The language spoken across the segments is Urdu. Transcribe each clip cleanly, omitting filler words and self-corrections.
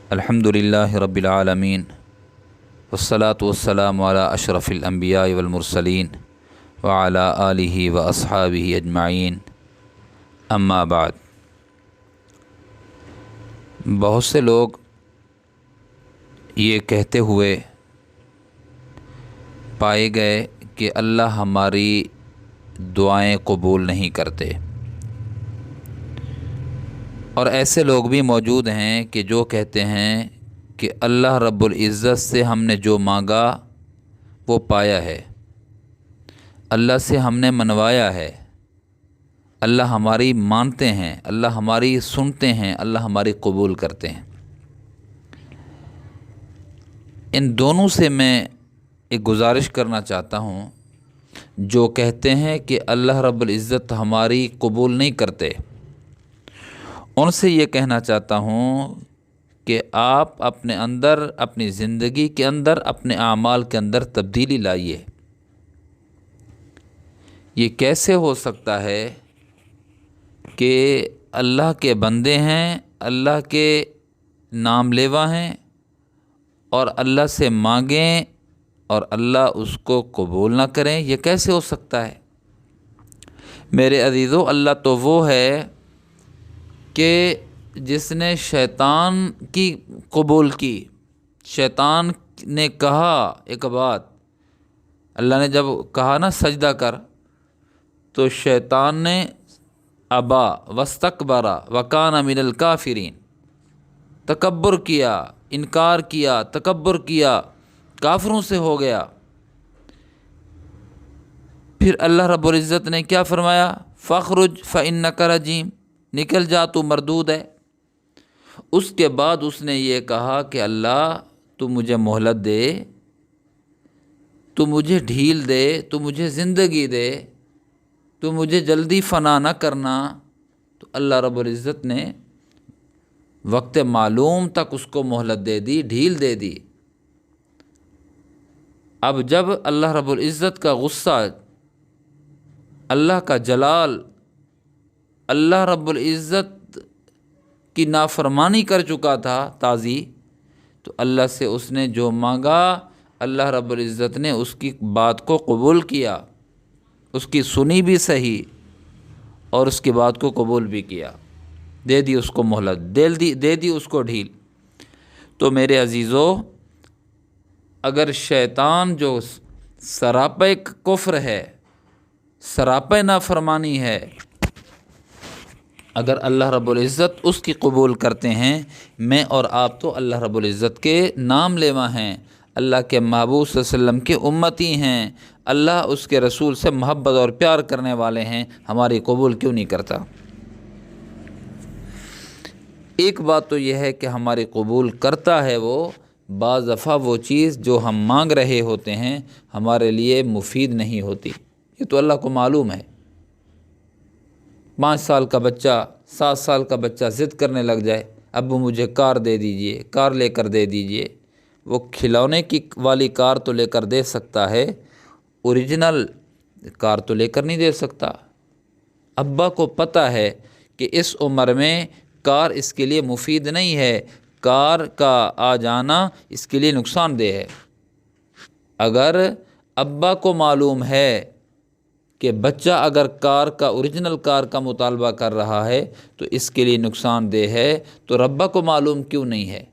الحمدللہ رب العالمین والصلاة والسلام علی اشرف الانبیاء والمرسلین وعلی آلہ واصحابہ اجمعین اما بعد۔ بہت سے لوگ یہ کہتے ہوئے پائے گئے کہ اللہ ہماری دعائیں قبول نہیں کرتے، اور ایسے لوگ بھی موجود ہیں کہ جو کہتے ہیں کہ اللہ رب العزت سے ہم نے جو مانگا وہ پایا ہے، اللہ سے ہم نے منوایا ہے، اللہ ہماری مانتے ہیں، اللہ ہماری سنتے ہیں، اللہ ہماری قبول کرتے ہیں۔ ان دونوں سے میں ایک گزارش کرنا چاہتا ہوں، جو کہتے ہیں کہ اللہ رب العزت ہماری قبول نہیں کرتے، ان سے یہ کہنا چاہتا ہوں کہ آپ اپنے اندر، اپنی زندگی کے اندر، اپنے اعمال کے اندر تبدیلی لائیے۔ یہ کیسے ہو سکتا ہے کہ اللہ کے بندے ہیں، اللہ کے نام لیوا ہیں، اور اللہ سے مانگیں اور اللہ اس کو قبول نہ کریں؟ یہ کیسے ہو سکتا ہے؟ میرے عزیزو، اللہ تو وہ ہے کہ جس نے شیطان کی قبول کی۔ شیطان نے کہا ایک بات، اللہ نے جب کہا نا سجدہ کر، تو شیطان نے ابا واستکبر وکان من الکافرین، تکبر کیا، انکار کیا، تکبر کیا، کافروں سے ہو گیا۔ پھر اللہ رب العزت نے کیا فرمایا؟ فخرج فإنک رجیم، نکل جا، تو مردود ہے۔ اس کے بعد اس نے یہ کہا کہ اللہ تو مجھے مہلت دے، تو مجھے ڈھیل دے، تو مجھے زندگی دے، تو مجھے جلدی فنا نہ کرنا۔ تو اللہ رب العزت نے وقت معلوم تک اس کو مہلت دے دی، ڈھیل دے دی۔ اب جب اللہ رب العزت کا غصہ، اللہ کا جلال، اللہ رب العزت کی نافرمانی کر چکا تھا تازی، تو اللہ سے اس نے جو مانگا، اللہ رب العزت نے اس کی بات کو قبول کیا، اس کی سنی بھی صحیح، اور اس کی بات کو قبول بھی کیا، دے دی اس کو مہلت، دے دی اس کو ڈھیل۔ تو میرے عزیزو، اگر شیطان جو سراپے کفر ہے، سراپے نافرمانی ہے، اگر اللہ رب العزت اس کی قبول کرتے ہیں، میں اور آپ تو اللہ رب العزت کے نام لیوا ہیں، اللہ کے محبوب صلی اللہ علیہ وسلم کے امتی ہیں، اللہ اس کے رسول سے محبت اور پیار کرنے والے ہیں، ہماری قبول کیوں نہیں کرتا؟ ایک بات تو یہ ہے کہ ہماری قبول کرتا ہے وہ، بعض دفعہ وہ چیز جو ہم مانگ رہے ہوتے ہیں ہمارے لیے مفید نہیں ہوتی، یہ تو اللہ کو معلوم ہے۔ 5 سال کا بچہ، 7 سال کا بچہ ضد کرنے لگ جائے، ابو مجھے کار دے دیجئے، کار لے کر دے دیجئے۔ وہ کھلونے کی والی کار تو لے کر دے سکتا ہے، اوریجنل کار تو لے کر نہیں دے سکتا۔ ابا کو پتہ ہے کہ اس عمر میں کار اس کے لیے مفید نہیں ہے، کار کا آ جانا اس کے لیے نقصان دہ ہے۔ اگر ابا کو معلوم ہے کہ بچہ اگر کار کا، اوریجنل کار کا مطالبہ کر رہا ہے تو اس کے لیے نقصان دہ ہے، تو ربا کو معلوم کیوں نہیں ہے؟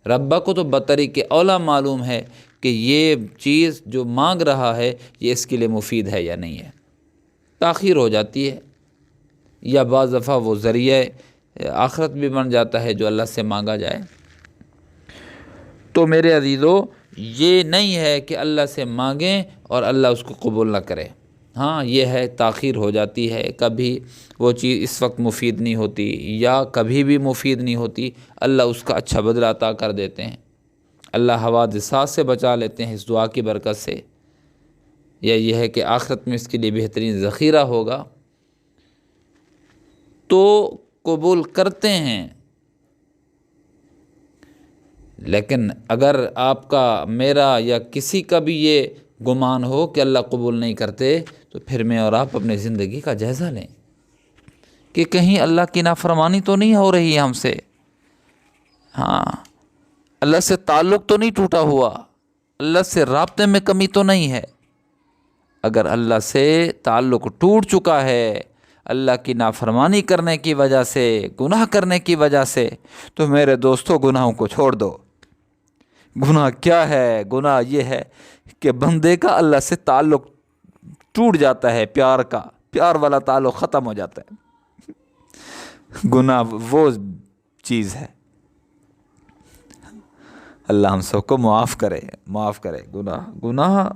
ربا کو تو بطریق اولا معلوم ہے کہ یہ چیز جو مانگ رہا ہے یہ اس کے لیے مفید ہے یا نہیں ہے۔ تاخیر ہو جاتی ہے، یا بعض دفعہ وہ ذریعہ آخرت بھی بن جاتا ہے جو اللہ سے مانگا جائے۔ تو میرے عزیزو، یہ نہیں ہے کہ اللہ سے مانگیں اور اللہ اس کو قبول نہ کرے۔ ہاں، یہ ہے تاخیر ہو جاتی ہے، کبھی وہ چیز اس وقت مفید نہیں ہوتی، یا کبھی بھی مفید نہیں ہوتی، اللہ اس کا اچھا بدلہ عطا کر دیتے ہیں، اللہ حوادثات سے بچا لیتے ہیں اس دعا کی برکت سے، یا یہ ہے کہ آخرت میں اس کے لیے بہترین ذخیرہ ہوگا، تو قبول کرتے ہیں۔ لیکن اگر آپ کا، میرا یا کسی کا بھی یہ گمان ہو کہ اللہ قبول نہیں کرتے، تو پھر میں اور آپ اپنی زندگی کا جائزہ لیں کہ کہیں اللہ کی نافرمانی تو نہیں ہو رہی ہے ہم سے۔ ہاں، اللہ سے تعلق تو نہیں ٹوٹا ہوا، اللہ سے رابطے میں کمی تو نہیں ہے۔ اگر اللہ سے تعلق ٹوٹ چکا ہے اللہ کی نافرمانی کرنے کی وجہ سے، گناہ کرنے کی وجہ سے، تو میرے دوستو گناہوں کو چھوڑ دو۔ گناہ کیا ہے؟ گناہ یہ ہے کہ بندے کا اللہ سے تعلق ٹوٹ جاتا ہے، پیار والا تعلق ختم ہو جاتا ہے۔ گناہ وہ چیز ہے، اللہ ہم سب کو معاف کرے۔ گناہ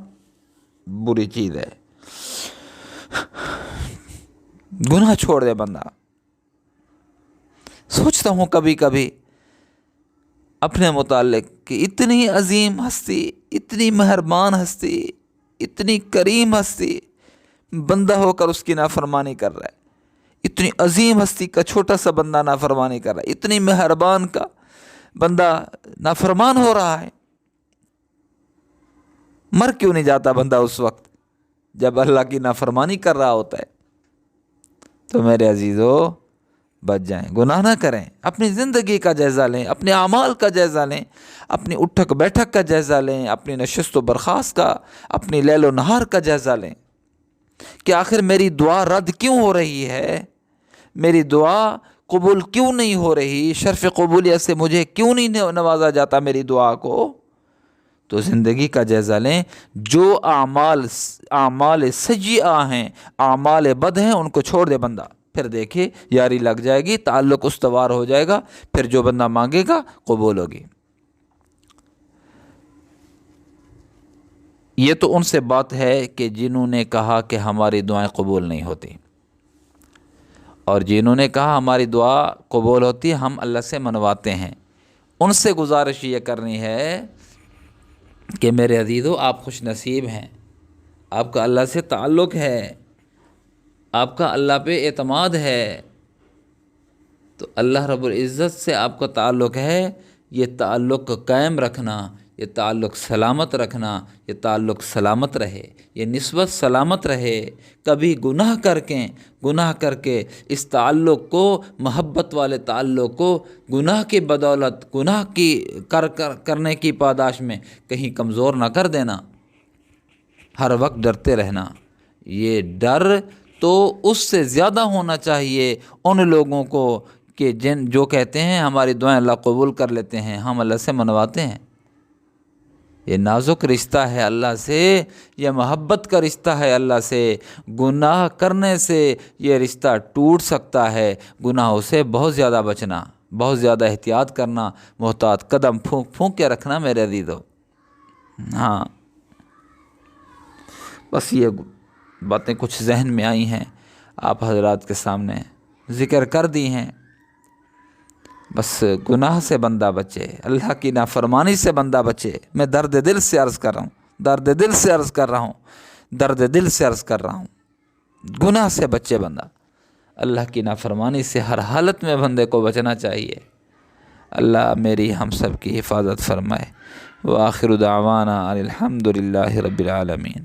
بری چیز ہے، گناہ چھوڑ دے بندہ۔ سوچتا ہوں کبھی کبھی اپنے متعلق کہ اتنی عظیم ہستی، اتنی مہربان ہستی، اتنی کریم ہستی، بندہ ہو کر اس کی نافرمانی کر رہا ہے۔ اتنی عظیم ہستی کا چھوٹا سا بندہ نافرمانی کر رہا ہے، اتنی مہربان کا بندہ نافرمان ہو رہا ہے۔ مر کیوں نہیں جاتا بندہ اس وقت جب اللہ کی نافرمانی کر رہا ہوتا ہے؟ تو میرے عزیزو بچ جائیں، گناہ نہ کریں، اپنی زندگی کا جائزہ لیں، اپنے اعمال کا جائزہ لیں، اپنی اٹھک بیٹھک کا جائزہ لیں، اپنی نشست و برخاست کا، اپنی لیل و نہار کا جائزہ لیں کہ آخر میری دعا رد کیوں ہو رہی ہے، میری دعا قبول کیوں نہیں ہو رہی، شرف قبولیت سے مجھے کیوں نہیں نوازا جاتا میری دعا کو۔ تو زندگی کا جائزہ لیں، جو اعمال سیئہ ہیں، اعمال بد ہیں، ان کو چھوڑ دے بندہ، پھر دیکھے یاری لگ جائے گی، تعلق استوار ہو جائے گا، پھر جو بندہ مانگے گا قبول ہوگی۔ یہ تو ان سے بات ہے کہ جنہوں نے کہا کہ ہماری دعائیں قبول نہیں ہوتی، اور جنہوں نے کہا ہماری دعا قبول ہوتی ہے، ہم اللہ سے منواتے ہیں۔ ان سے گزارش یہ کرنی ہے کہ میرے عزیزو آپ خوش نصیب ہیں، آپ کا اللہ سے تعلق ہے، آپ کا اللہ پہ اعتماد ہے، تو اللہ رب العزت سے آپ کا تعلق ہے، یہ تعلق کو قائم رکھنا، یہ تعلق سلامت رکھنا، یہ تعلق سلامت رہے، یہ نسبت سلامت رہے۔ کبھی گناہ کر کے اس تعلق کو، محبت والے تعلق کو، گناہ کی بدولت، گناہ کی کرنے کی پاداش میں کہیں کمزور نہ کر دینا۔ ہر وقت ڈرتے رہنا، یہ ڈر تو اس سے زیادہ ہونا چاہیے ان لوگوں کو کہ جو کہتے ہیں ہماری دعائیں اللہ قبول کر لیتے ہیں، ہم اللہ سے منواتے ہیں۔ یہ نازک رشتہ ہے اللہ سے، یہ محبت کا رشتہ ہے اللہ سے۔ گناہ کرنے سے یہ رشتہ ٹوٹ سکتا ہے، گناہوں سے بہت زیادہ بچنا، بہت زیادہ احتیاط کرنا، محتاط قدم پھونک کے رکھنا میرے عزیزو۔ ہاں، بس یہ باتیں کچھ ذہن میں آئی ہیں، آپ حضرات کے سامنے ذکر کر دی ہیں۔ بس گناہ سے بندہ بچے، اللہ کی نافرمانی سے بندہ بچے۔ میں درد دل سے عرض کر رہا ہوں، گناہ سے بچے بندہ، اللہ کی نافرمانی سے ہر حالت میں بندے کو بچنا چاہیے۔ اللہ میری ہم سب کی حفاظت فرمائے۔ وآخر دعوانا ان الحمد للہ رب العالمین۔